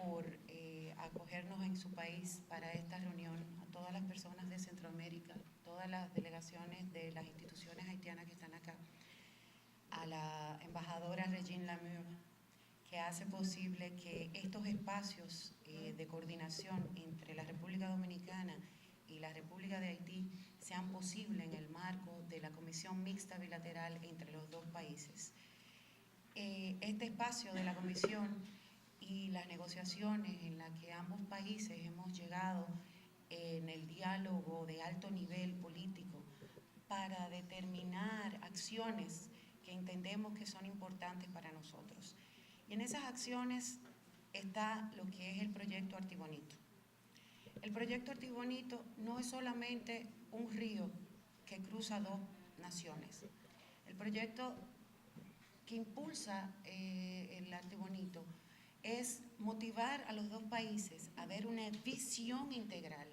por acogernos en su país para esta reunión, a todas las personas de Centroamérica, todas las delegaciones de las instituciones haitianas que están acá, a la embajadora Regine Lamure, que hace posible que estos espacios de coordinación entre la República Dominicana y la República de Haití sean posibles en el marco de la Comisión Mixta Bilateral entre los dos países. Este espacio de la Comisión y las negociaciones en las que ambos países hemos llegado en el diálogo de alto nivel político para determinar acciones que entendemos que son importantes para nosotros. Y en esas acciones está lo que es el proyecto Artibonito. El proyecto Artibonito no es solamente un río que cruza dos naciones. El proyecto que impulsa el Artibonito es motivar a los dos países a ver una visión integral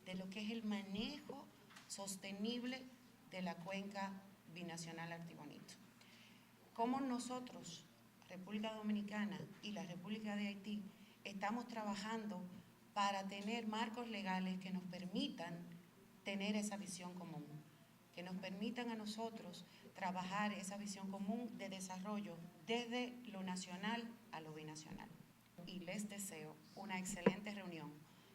de lo que es el manejo sostenible de la cuenca binacional Artibonito. Cómo nosotros, República Dominicana y la República de Haití, estamos trabajando para tener marcos legales que nos permitan tener esa visión común, que nos permitan a nosotros trabajar esa visión común de desarrollo desde lo nacional a lo binacional. Y les deseo una excelente reunión,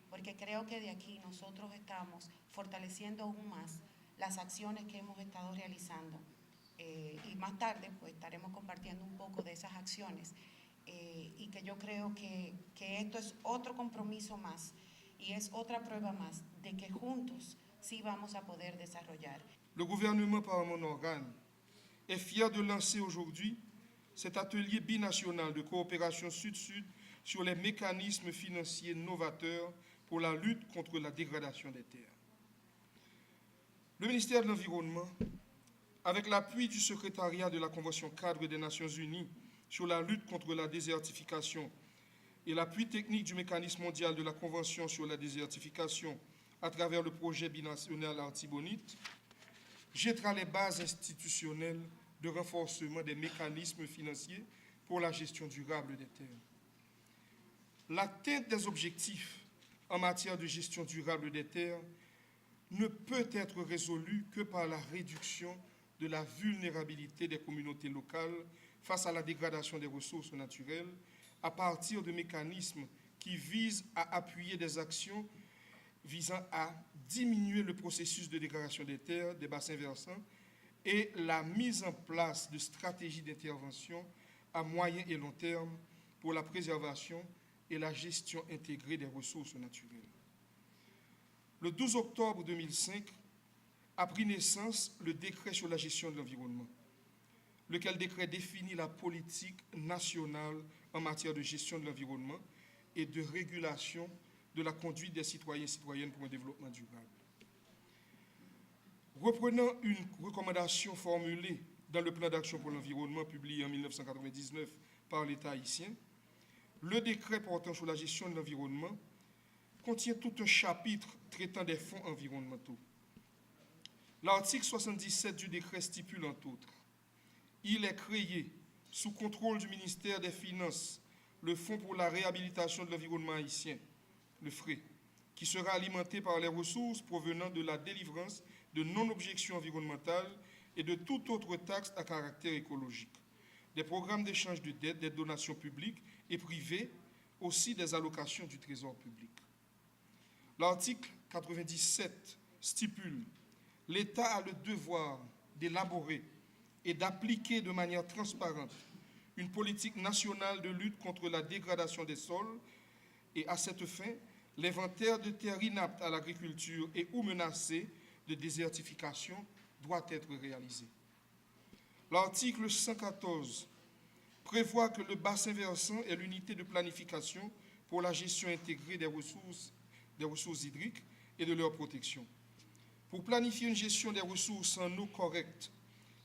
porque creo que de aquí nosotros estamos fortaleciendo aún más las acciones que hemos estado realizando. Y más tarde pues estaremos compartiendo un poco de esas acciones y que yo creo que esto es otro compromiso más y es otra prueba más de que juntos sí vamos a poder desarrollar. Le gouvernement par mon organe est fier de lancer aujourd'hui cet atelier binational de coopération sud-sud sur les mécanismes financiers novateurs pour la lutte contre la dégradation des terres. Le ministère de l'Environnement, avec l'appui du secrétariat de la Convention cadre des Nations Unies sur la lutte contre la désertification et l'appui technique du mécanisme mondial de la Convention sur la désertification à travers le projet binational Artibonite, jettera les bases institutionnelles de renforcement des mécanismes financiers pour la gestion durable des terres. L'atteinte des objectifs en matière de gestion durable des terres ne peut être résolue que par la réduction de la vulnérabilité des communautés locales face à la dégradation des ressources naturelles à partir de mécanismes qui visent à appuyer des actions visant à diminuer le processus de dégradation des terres, des bassins versants et la mise en place de stratégies d'intervention à moyen et long terme pour la préservation et la gestion intégrée des ressources naturelles. Le 12 octobre 2005 a pris naissance le décret sur la gestion de l'environnement, lequel décret définit la politique nationale en matière de gestion de l'environnement et de régulation de la conduite des citoyens et citoyennes pour un développement durable. Reprenant une recommandation formulée dans le plan d'action pour l'environnement publié en 1999 par l'État haïtien, le décret portant sur la gestion de l'environnement contient tout un chapitre traitant des fonds environnementaux. L'article 77 du décret stipule entre autres: il est créé, sous contrôle du ministère des Finances, le Fonds pour la réhabilitation de l'environnement haïtien, le FRE, qui sera alimenté par les ressources provenant de la délivrance de non-objections environnementales et de toute autre taxe à caractère écologique, des programmes d'échange de dettes, des donations publiques et privées, aussi des allocations du Trésor public. L'article 97 stipule: l'État a le devoir d'élaborer et d'appliquer de manière transparente une politique nationale de lutte contre la dégradation des sols et à cette fin, l'inventaire de terres inaptes à l'agriculture et ou menacées de désertification doit être réalisé. L'article 114 prévoit que le bassin versant est l'unité de planification pour la gestion intégrée des ressources hydriques et de leur protection. Pour planifier une gestion des ressources en eau correcte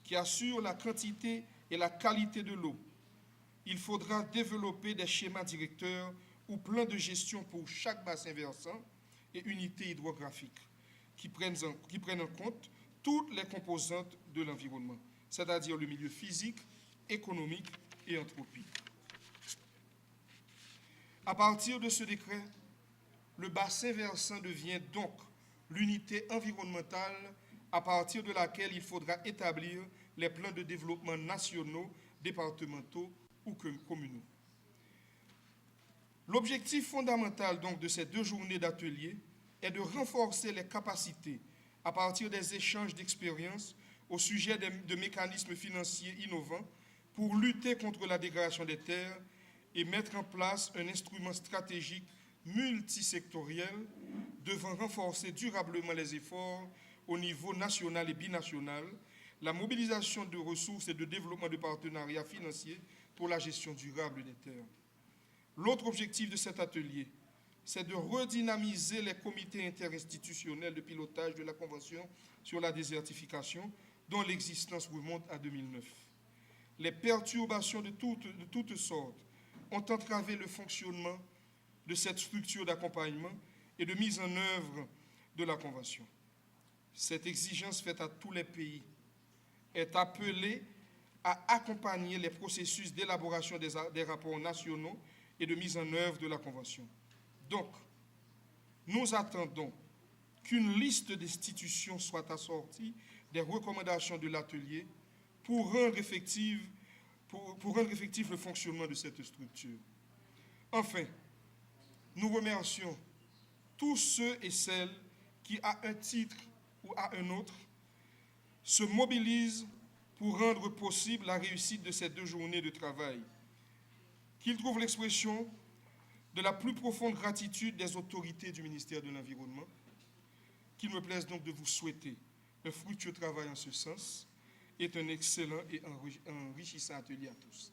qui assure la quantité et la qualité de l'eau, il faudra développer des schémas directeurs ou plans de gestion pour chaque bassin versant et unité hydrographique qui prennent en compte toutes les composantes de l'environnement, c'est-à-dire le milieu physique, économique et anthropique. À partir de ce décret, le bassin versant devient donc l'unité environnementale à partir de laquelle il faudra établir les plans de développement nationaux, départementaux ou communaux. L'objectif fondamental donc de ces 2 journées d'atelier est de renforcer les capacités à partir des échanges d'expériences au sujet de mécanismes financiers innovants pour lutter contre la dégradation des terres et mettre en place un instrument stratégique multisectoriel devant renforcer durablement les efforts au niveau national et binational, la mobilisation de ressources et de développement de partenariats financiers pour la gestion durable des terres. L'autre objectif de cet atelier, c'est de redynamiser les comités interinstitutionnels de pilotage de la Convention sur la désertification, dont l'existence remonte à 2009. Les perturbations de toutes sortes ont entravé le fonctionnement de cette structure d'accompagnement et de mise en œuvre de la Convention. Cette exigence faite à tous les pays est appelée à accompagner les processus d'élaboration des rapports nationaux et de mise en œuvre de la Convention. Donc, nous attendons qu'une liste d'institutions soit assortie des recommandations de l'atelier pour rendre effectif le fonctionnement de cette structure. Enfin, nous remercions tous ceux et celles qui, à un titre ou à un autre, se mobilisent pour rendre possible la réussite de ces 2 journées de travail, qu'ils trouvent l'expression de la plus profonde gratitude des autorités du ministère de l'Environnement, qu'il me plaise donc de vous souhaiter un fructueux travail en ce sens et un excellent et enrichissant atelier à tous.